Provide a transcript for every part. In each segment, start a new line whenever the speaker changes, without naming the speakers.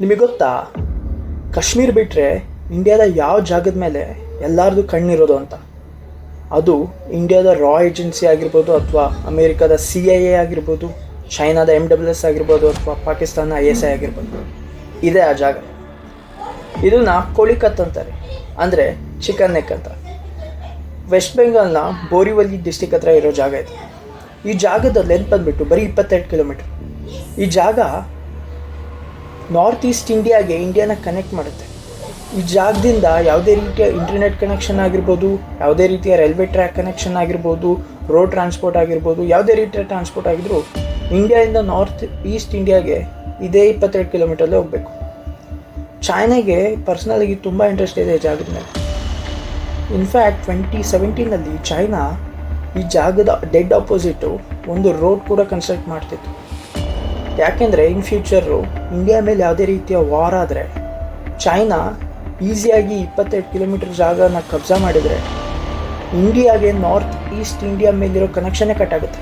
ನಿಮಗೆ ಗೊತ್ತಾ, ಕಾಶ್ಮೀರ ಬಿಟ್ಟರೆ ಇಂಡಿಯಾದ ಯಾವ ಜಾಗದ ಮೇಲೆ ಎಲ್ಲರದು ಕಣ್ಣಿರೋದು ಅಂತ? ಅದು ಇಂಡಿಯಾದ ರಾ ಏಜೆನ್ಸಿ ಆಗಿರ್ಬೋದು, ಅಥವಾ ಅಮೇರಿಕಾದ CIA ಆಗಿರ್ಬೋದು, ಚೈನಾದ MSS ಆಗಿರ್ಬೋದು, ಅಥವಾ ಪಾಕಿಸ್ತಾನ ISI ಆಗಿರ್ಬೋದು. ಇದೇ ಆ ಜಾಗ. ಇದನ್ನ ಕೋಳಿಕತ್ ಅಂತಾರೆ, ಅಂದರೆ ಚಿಕನ್ ನೆಕ್ ಅಂತ. ವೆಸ್ಟ್ ಬೆಂಗಾಲ್ನ ಬೋರಿವಲಿ ಡಿಸ್ಟಿಕ್ ಹತ್ರ ಇರೋ ಜಾಗ ಇದು. ಈ ಜಾಗದ ಲೆಂತ್ ಬಂದುಬಿಟ್ಟು ಬರೀ 22 ಕಿಲೋಮೀಟರ್. ಈ ಜಾಗ ನಾರ್ತ್ ಈಸ್ಟ್ ಇಂಡಿಯಾನ ಕನೆಕ್ಟ್ ಮಾಡುತ್ತೆ. ಈ ಜಾಗದಿಂದ ಯಾವುದೇ ರೀತಿಯ ಇಂಟರ್ನೆಟ್ ಕನೆಕ್ಷನ್ ಆಗಿರ್ಬೋದು, ಯಾವುದೇ ರೀತಿಯ ರೈಲ್ವೆ ಟ್ರ್ಯಾಕ್ ಕನೆಕ್ಷನ್ ಆಗಿರ್ಬೋದು, ರೋಡ್ ಟ್ರಾನ್ಸ್ಪೋರ್ಟ್ ಆಗಿರ್ಬೋದು, ಯಾವುದೇ ರೀತಿಯ ಟ್ರಾನ್ಸ್ಪೋರ್ಟ್ ಆಗಿದ್ರೂ ಇಂಡಿಯಾದಿಂದ ನಾರ್ತ್ ಈಸ್ಟ್ ಇಂಡಿಯಾಗೆ ಇದೇ 22 ಕಿಲೋಮೀಟರ್ಲ್ಲೇ ಹೋಗಬೇಕು. ಚೈನಾಗೆ ಪರ್ಸ್ನಲಾಗಿ ತುಂಬ ಇಂಟ್ರೆಸ್ಟ್ ಇದೆ ಈ ಜಾಗದ ಮೇಲೆ. ಇನ್ಫ್ಯಾಕ್ಟ್ 2017 ಚೈನಾ ಈ ಜಾಗದ ಡೆಡ್ ಆಪೋಸಿಟು ಒಂದು ರೋಡ್ ಕೂಡ ಕನ್ಸ್ಟ್ರಕ್ಟ್ ಮಾಡ್ತಿತ್ತು. ಯಾಕೆಂದರೆ ಇನ್ ಫ್ಯೂಚರು ಇಂಡಿಯಾ ಮೇಲೆ ಯಾವುದೇ ರೀತಿಯ ವಾರ್ ಆದರೆ ಚೈನಾ ಈಸಿಯಾಗಿ 22 ಕಿಲೋಮೀಟರ್ ಜಾಗನ ಕಬ್ಜಾ ಮಾಡಿದರೆ ಇಂಡಿಯಾಗೆ ನಾರ್ತ್ ಈಸ್ಟ್ ಇಂಡಿಯಾ ಮೇಲಿರೋ ಕನೆಕ್ಷನ್ನೇ ಕಟ್ ಆಗುತ್ತೆ.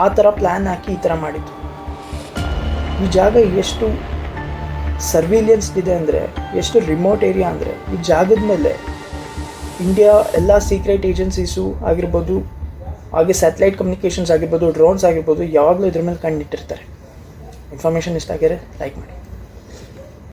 ಆ ಥರ ಪ್ಲ್ಯಾನ್ ಹಾಕಿ ಈ ಥರ ಮಾಡಿತ್ತು. ಈ ಜಾಗ ಎಷ್ಟು ಸರ್ವಿಲಿಯನ್ಸ್ ಇದೆ ಅಂದರೆ, ಎಷ್ಟು ರಿಮೋಟ್ ಏರಿಯಾ ಅಂದರೆ, ಈ ಜಾಗದ ಮೇಲೆ ಇಂಡಿಯಾ ಎಲ್ಲ ಸೀಕ್ರೆಟ್ ಏಜೆನ್ಸೀಸು ಆಗಿರ್ಬೋದು, ಹಾಗೆ ಸ್ಯಾಟಲೈಟ್ ಕಮ್ಯುನಿಕೇಷನ್ಸ್ ಆಗಿರ್ಬೋದು, ಡ್ರೋನ್ಸ್ ಆಗಿರ್ಬೋದು, ಯಾವಾಗಲೂ ಇದ್ರ ಮೇಲೆ ಕಂಡಿಟ್ಟಿರ್ತಾರೆ. ಇನ್ಫಾರ್ಮೇಷನ್ ಇಷ್ಟ ಆಗಿದ್ರೆ ಲೈಕ್ ಮಾಡಿ.